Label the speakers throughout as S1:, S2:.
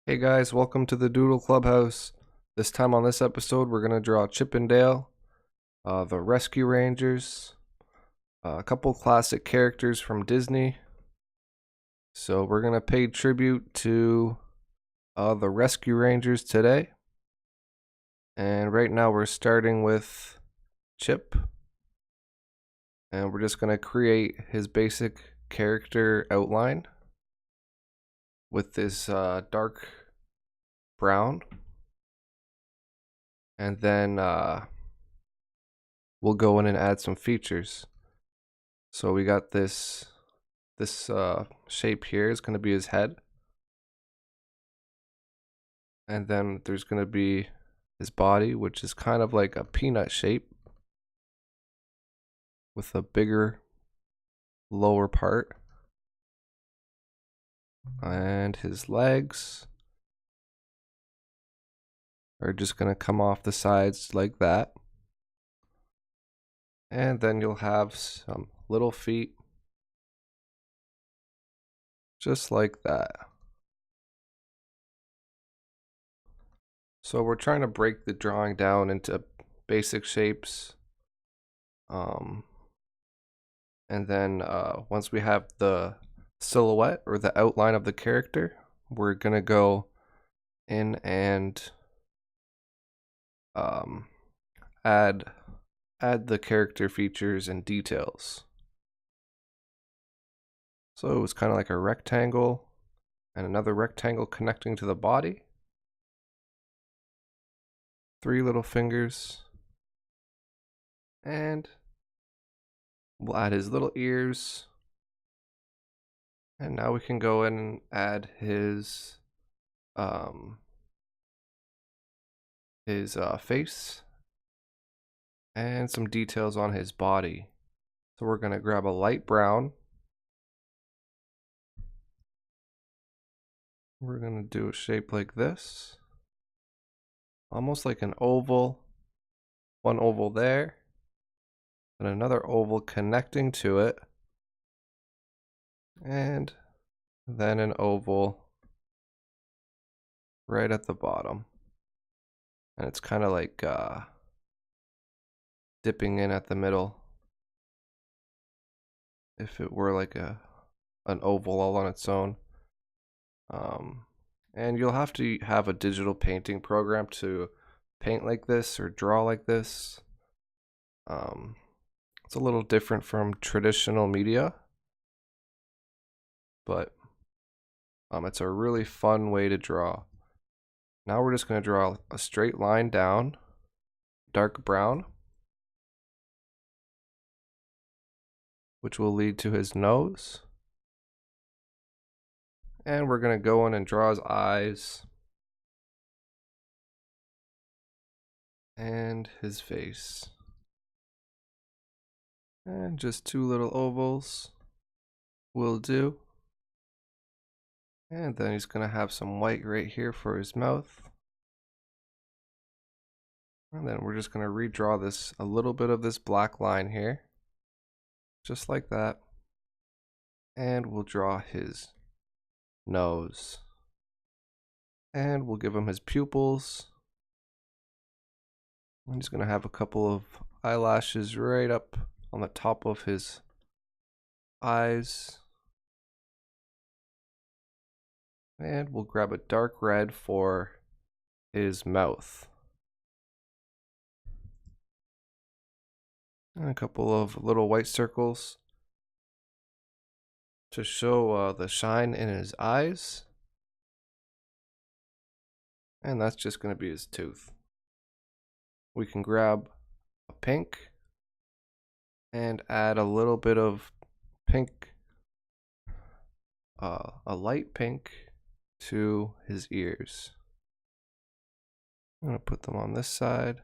S1: Hey guys, welcome to the Doodle Clubhouse. This time on this episode, we're going to draw Chip and Dale, the Rescue Rangers, a couple classic characters from Disney. So we're going to pay tribute to the Rescue Rangers today. And right now we're starting with Chip. And we're just going to create his basic character outline with this dark brown. And then we'll go in and add some features. So we got this shape here is going to be his head. And then there's going to be his body, which is kind of like a peanut shape with a bigger lower part. And his legs are just going to come off the sides like that. And then you'll have some little feet just like that. So we're trying to break the drawing down into basic shapes. And then once we have the silhouette or the outline of the character, we're gonna go in and add the character features and details. So it was kind of like a rectangle and another rectangle connecting to the body. 3 little fingers. And we'll add his little ears. And now we can go in and add his face and some details on his body. So we're going to grab a light brown. We're going to do a shape like this, almost like an oval. One oval there, and another oval connecting to it, and then an oval right at the bottom. And it's kind of like dipping in at the middle, if it were like an oval all on its own. And you'll have to have a digital painting program to paint like this or draw like this. It's a little different from traditional media, but it's a really fun way to draw. Now we're just going to draw a straight line down, dark brown, which will lead to his nose. And we're going to go in and draw his eyes and his face. And just 2 little ovals will do. And then he's going to have some white right here for his mouth. And then we're just going to redraw this, a little bit of this black line here, just like that. And we'll draw his nose. And we'll give him his pupils. I'm just going to have a couple of eyelashes right up on the top of his eyes. And we'll grab a dark red for his mouth. And a couple of little white circles to show the shine in his eyes. And that's just going to be his tooth. We can grab a pink and add a little bit of pink, a light pink to his ears. I'm going to put them on this side.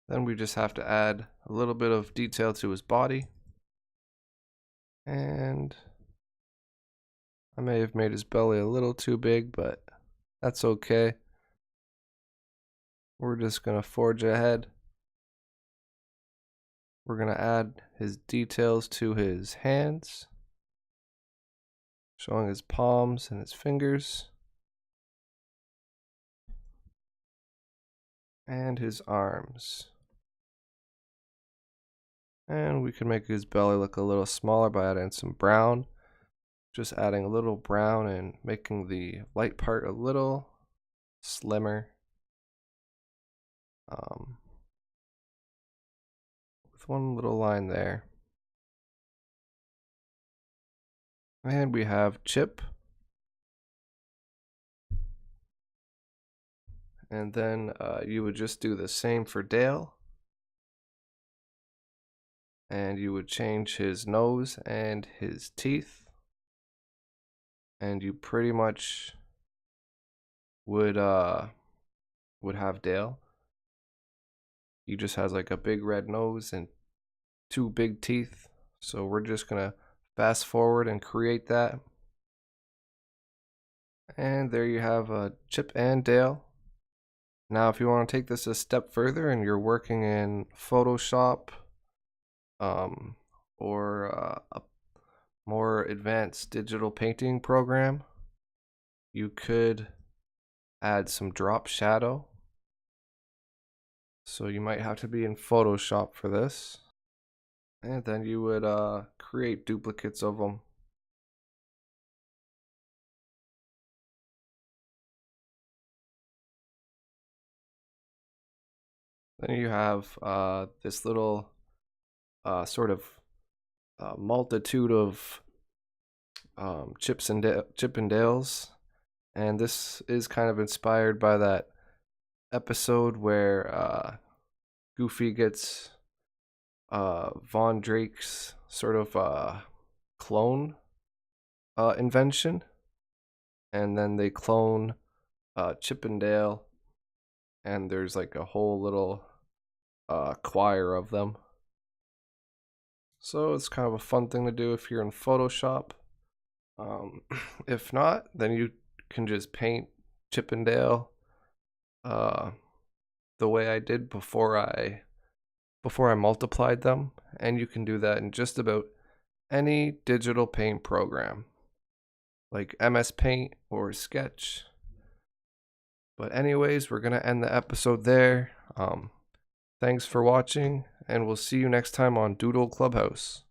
S1: Then we just have to add a little bit of detail to his body. And I may have made his belly a little too big, but that's okay. We're just going to forge ahead. We're going to add his details to his hands, showing his palms and his fingers. and his arms. And we can make his belly look a little smaller by adding some brown. Just adding a little brown and making the light part a little slimmer. With one little line there. And we have Chip. And then you would just do the same for Dale. And you would change his nose and his teeth. And you pretty much would have Dale. He just has like a big red nose and 2 big teeth. So we're just gonna fast forward and create that. And there you have Chip and Dale. Now if you want to take this a step further and you're working in Photoshop or a more advanced digital painting program, you could add some drop shadow. So you might have to be in Photoshop for this. And then you would create duplicates of them. Then you have this little sort of multitude of Chip and Dales. And this is kind of inspired by that episode where Goofy gets Von Drake's sort of clone invention. And then they clone Chip and Dale. And there's like a whole little choir of them. So it's kind of a fun thing to do if you're in Photoshop. If not, then you can just paint Chip and Dale the way I did before I multiplied them, and you can do that in just about any digital paint program like MS Paint or Sketch. But anyways, we're gonna end the episode there. Thanks for watching, and we'll see you next time on Doodle Clubhouse.